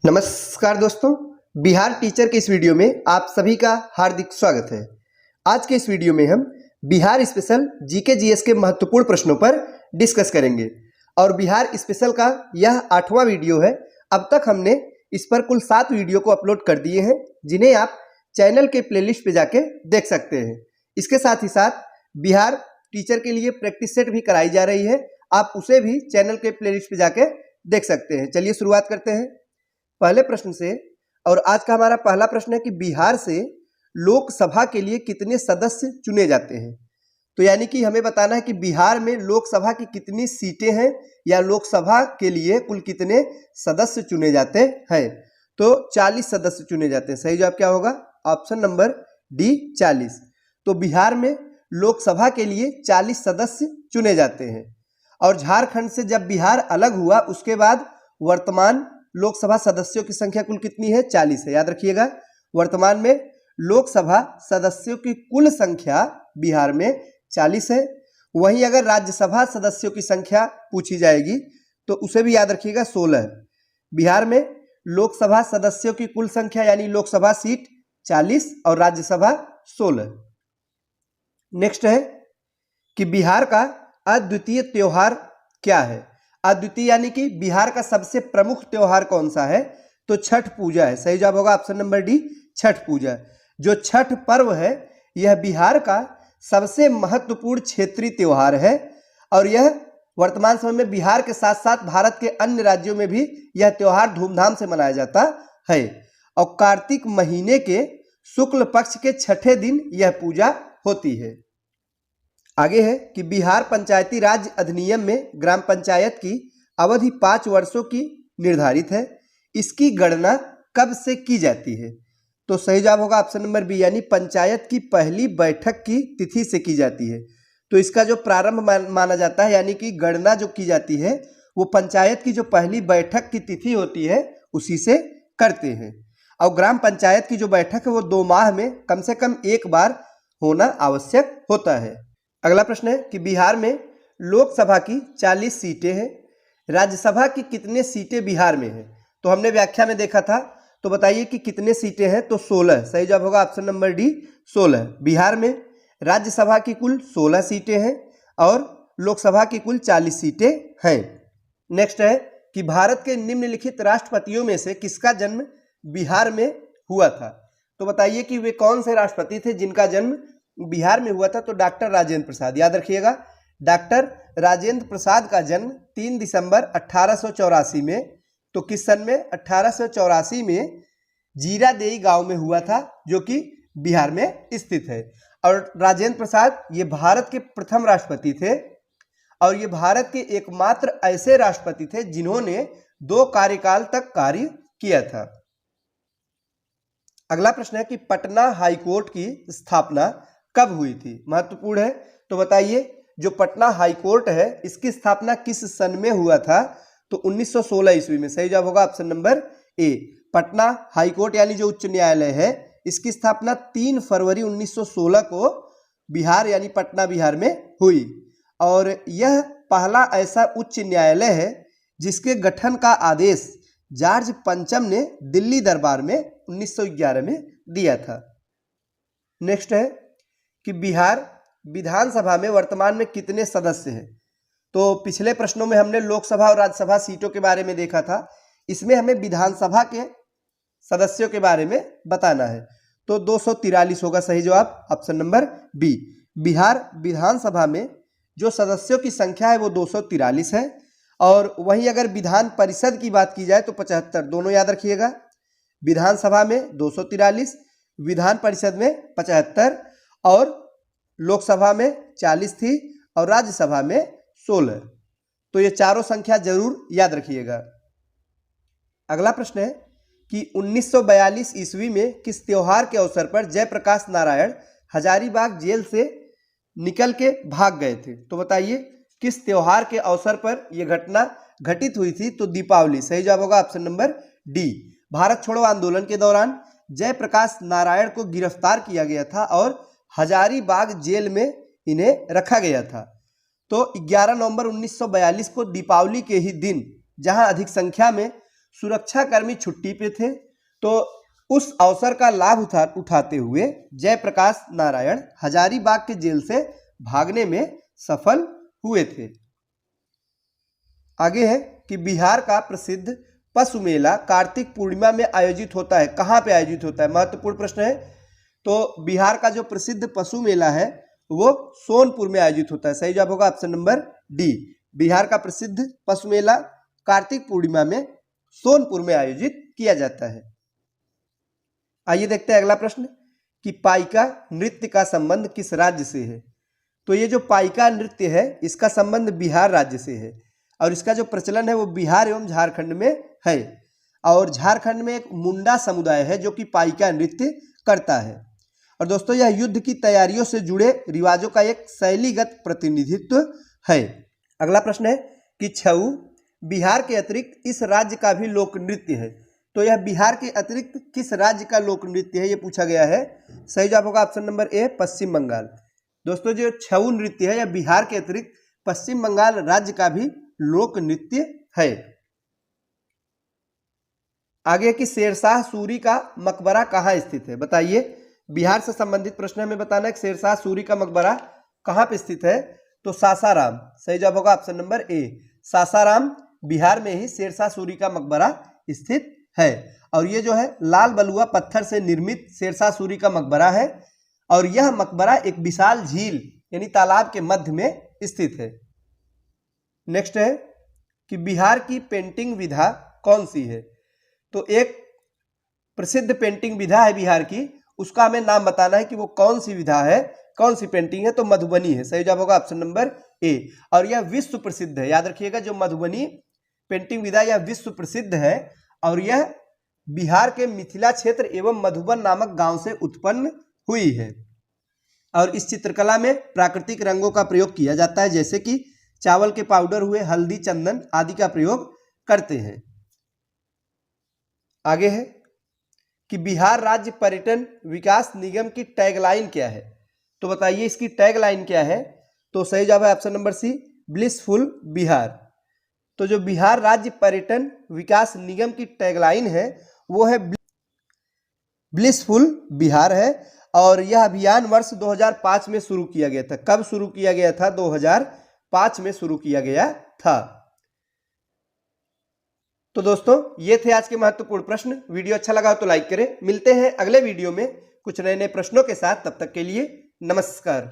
नमस्कार दोस्तों, बिहार टीचर के इस वीडियो में आप सभी का हार्दिक स्वागत है। आज के इस वीडियो में हम बिहार स्पेशल जीके जीएस के महत्वपूर्ण प्रश्नों पर डिस्कस करेंगे और बिहार स्पेशल का यह 8वां वीडियो है। अब तक हमने इस पर कुल 7 वीडियो को अपलोड कर दिए हैं, जिन्हें आप चैनल के प्लेलिस्ट पे जाके देख सकते हैं। इसके साथ ही साथ बिहार टीचर के लिए प्रैक्टिस सेट भी कराई जा रही है, आप उसे भी चैनल के प्लेलिस्ट पे जाके देख सकते हैं। चलिए शुरुआत करते हैं पहले प्रश्न से। और आज का हमारा पहला प्रश्न है कि बिहार से लोकसभा के लिए कितने सदस्य चुने जाते हैं। तो यानी कि हमें बताना है कि बिहार में लोकसभा की कितनी सीटें हैं या लोकसभा के लिए कुल कितने सदस्य चुने जाते हैं। तो 40 सदस्य चुने जाते हैं। सही जवाब क्या होगा? Option number D 40। तो बिहार में लोकसभा के लिए 40 सदस्य चुने जाते हैं। और झारखंड से जब बिहार अलग हुआ उसके बाद वर्तमान लोकसभा सदस्यों की संख्या कुल कितनी है? 40 है। याद रखिएगा, वर्तमान में लोकसभा सदस्यों की कुल संख्या बिहार में 40 है। वहीं अगर राज्यसभा सदस्यों की संख्या पूछी जाएगी तो उसे भी याद रखिएगा, 16 है। बिहार में लोकसभा सदस्यों की कुल संख्या यानी लोकसभा सीट 40 और राज्यसभा 16। नेक्स्ट है कि बिहार का अद्वितीय त्योहार क्या है। अद्वितीय यानी कि बिहार का सबसे प्रमुख त्योहार कौन सा है? तो छठ पूजा है। सही जवाब होगा ऑप्शन नंबर डी, छठ पूजा। जो छठ पर्व है यह बिहार का सबसे महत्वपूर्ण क्षेत्रीय त्योहार है और यह वर्तमान समय में बिहार के साथ साथ भारत के अन्य राज्यों में भी यह त्योहार धूमधाम से मनाया जाता है। और कार्तिक महीने के शुक्ल पक्ष के छठे दिन यह पूजा होती है। आगे है कि बिहार पंचायती राज अधिनियम में ग्राम पंचायत की अवधि 5 वर्षों की निर्धारित है। इसकी गणना कब से की जाती है? तो सही जवाब होगा ऑप्शन नंबर बी, यानी पंचायत की पहली बैठक की तिथि से की जाती है। तो इसका जो प्रारंभ माना जाता है यानी कि गणना जो की जाती है वो पंचायत की जो पहली बैठक की तिथि होती है उसी से करते हैं। और ग्राम पंचायत की जो बैठक है वो 2 माह में कम से कम एक बार होना आवश्यक होता है। अगला प्रश्न है कि बिहार में लोकसभा की 40 सीटें हैं, राज्यसभा की कितने सीटें बिहार में हैं? तो हमने व्याख्या में देखा था, तो बताइए कि कितने सीटें हैं? तो 16। सही जवाब होगा ऑप्शन नंबर डी, 16। बिहार में राज्यसभा की कुल 16 सीटें हैं और लोकसभा की कुल 40 सीटें हैं। नेक्स्ट है कि भारत के निम्नलिखित राष्ट्रपतियों में से किसका जन्म बिहार में हुआ था? तो बताइए कि वे कौन से राष्ट्रपति थे जिनका जन्म बिहार में हुआ था? तो डॉक्टर राजेंद्र प्रसाद। याद रखिएगा, डॉक्टर राजेंद्र प्रसाद का जन्म 3 दिसंबर 1884 में, तो किस सन में? 1884 में जीरादेई गांव में हुआ था जो कि बिहार में स्थित है। और राजेंद्र प्रसाद ये भारत के प्रथम राष्ट्रपति थे और ये भारत के एकमात्र ऐसे राष्ट्रपति थे जिन्होंने 2 कार्यकाल तक कार्य किया था। अगला प्रश्न है कि पटना हाईकोर्ट की स्थापना कब हुई थी? महत्वपूर्ण है। तो बताइए, जो पटना हाईकोर्ट है इसकी स्थापना किस सन में हुआ था? तो 1916 ईस्वी में। सही जवाब होगा option number A. Patna high court यानी जो उच्च न्यायालय है इसकी स्थापना 3 फरवरी 1916 को बिहार यानी पटना बिहार में हुई। और यह पहला ऐसा उच्च न्यायालय है जिसके गठन का आदेश जॉर्ज पंचम ने दिल्ली दरबार में 1911 में दिया था। नेक्स्ट है कि बिहार विधानसभा में वर्तमान में कितने सदस्य हैं? तो पिछले प्रश्नों में हमने लोकसभा और राज्यसभा सीटों के बारे में देखा था, इसमें हमें विधानसभा के सदस्यों के बारे में बताना है। तो 243 होगा सही जवाब ऑप्शन नंबर बी। बिहार विधानसभा में जो सदस्यों की संख्या है वो 243 है। और वहीं अगर विधान परिषद की बात की जाए तो 75, दोनों याद रखिएगा। विधानसभा में 243, विधान परिषद में 75 और लोकसभा में 40 थी और राज्यसभा में 16। तो ये चारों संख्या जरूर याद रखिएगा। अगला प्रश्न है कि 1942 ईस्वी में किस त्योहार के अवसर पर जयप्रकाश नारायण हजारीबाग जेल से निकल के भाग गए थे? तो बताइए किस त्योहार के अवसर पर यह घटना घटित हुई थी? तो दीपावली। सही जवाब होगा ऑप्शन नंबर डी। भारत छोड़ो आंदोलन के दौरान जयप्रकाश नारायण को गिरफ्तार किया गया था और हजारीबाग जेल में इन्हें रखा गया था। तो 11 नवंबर 1942 को दीपावली के ही दिन जहां अधिक संख्या में सुरक्षाकर्मी छुट्टी पे थे, तो उस अवसर का लाभ उठाते हुए जयप्रकाश नारायण हजारीबाग के जेल से भागने में सफल हुए थे। आगे है कि बिहार का प्रसिद्ध पशु मेला कार्तिक पूर्णिमा में आयोजित होता है। कहाँ पे आयोजित होता है, महत्वपूर्ण प्रश्न है। तो बिहार का जो प्रसिद्ध पशु मेला है वो सोनपुर में आयोजित होता है। सही जवाब होगा ऑप्शन नंबर डी। बिहार का प्रसिद्ध पशु मेला कार्तिक पूर्णिमा में सोनपुर में आयोजित किया जाता है। आइए देखते हैं अगला प्रश्न कि पाइका नृत्य का संबंध किस राज्य से है। तो ये जो पाइका नृत्य है इसका संबंध बिहार राज्य से है और इसका जो प्रचलन है वो बिहार एवं झारखंड में है। और झारखंड में एक मुंडा समुदाय है जो कि पाइका नृत्य करता है। और दोस्तों यह युद्ध की तैयारियों से जुड़े रिवाजों का एक शैलीगत प्रतिनिधित्व है। अगला प्रश्न है कि छऊ बिहार के अतिरिक्त इस राज्य का भी लोक नृत्य है। तो यह बिहार के अतिरिक्त किस राज्य का लोक नृत्य है, ये पूछा गया है। सही जवाब होगा ऑप्शन नंबर ए, पश्चिम बंगाल। दोस्तों जो छऊ नृत्य है यह बिहार के अतिरिक्त पश्चिम बंगाल राज्य का भी लोक नृत्य है। आगे कि शेरशाह सूरी का मकबरा कहाँ स्थित है, बताइए। बिहार से संबंधित प्रश्न हमें बताना है कि शेरशाह सूरी का मकबरा कहाँ पे स्थित है। तो सासाराम। सही जवाब होगा option number A, Sasaram Bihar में ही शेरशाह सूरी का मकबरा स्थित है। और ये जो है लाल बलुआ पत्थर से निर्मित शेरशाह सूरी का मकबरा है और यह मकबरा एक विशाल झील यानी तालाब के मध्य में स्थित है। नेक्स्ट है कि बिहार की पेंटिंग विधा कौन सी है। तो एक प्रसिद्ध पेंटिंग विधा है बिहार की, उसका हमें नाम बताना है कि वो कौन सी विधा है, कौन सी पेंटिंग है। तो मधुबनी है। सही जवाब होगा ऑप्शन नंबर ए। और यह विश्व प्रसिद्ध है, याद रखिएगा, जो मधुबनी पेंटिंग विधा यह विश्व प्रसिद्ध है और यह बिहार के मिथिला क्षेत्र एवं मधुबन नामक गांव से उत्पन्न हुई है। और इस चित्रकला में प्राकृतिक रंगों का प्रयोग किया जाता है, जैसे कि चावल के पाउडर हुए, हल्दी, चंदन आदि का प्रयोग करते हैं। आगे है कि बिहार राज्य पर्यटन विकास निगम की टैगलाइन क्या है। तो बताइए इसकी टैगलाइन क्या है। तो सही जवाब है option number C, blissful Bihar. तो जो बिहार राज्य पर्यटन विकास निगम की टैगलाइन है वो है ब्लिसफुल बिहार है। और यह अभियान वर्ष 2005 में शुरू किया गया था। कब शुरू किया गया था, 2005 में शुरू किया गया था। तो दोस्तों ये थे आज के महत्वपूर्ण प्रश्न। वीडियो अच्छा लगा तो लाइक करें। मिलते हैं अगले वीडियो में कुछ नए नए प्रश्नों के साथ। तब तक के लिए नमस्कार।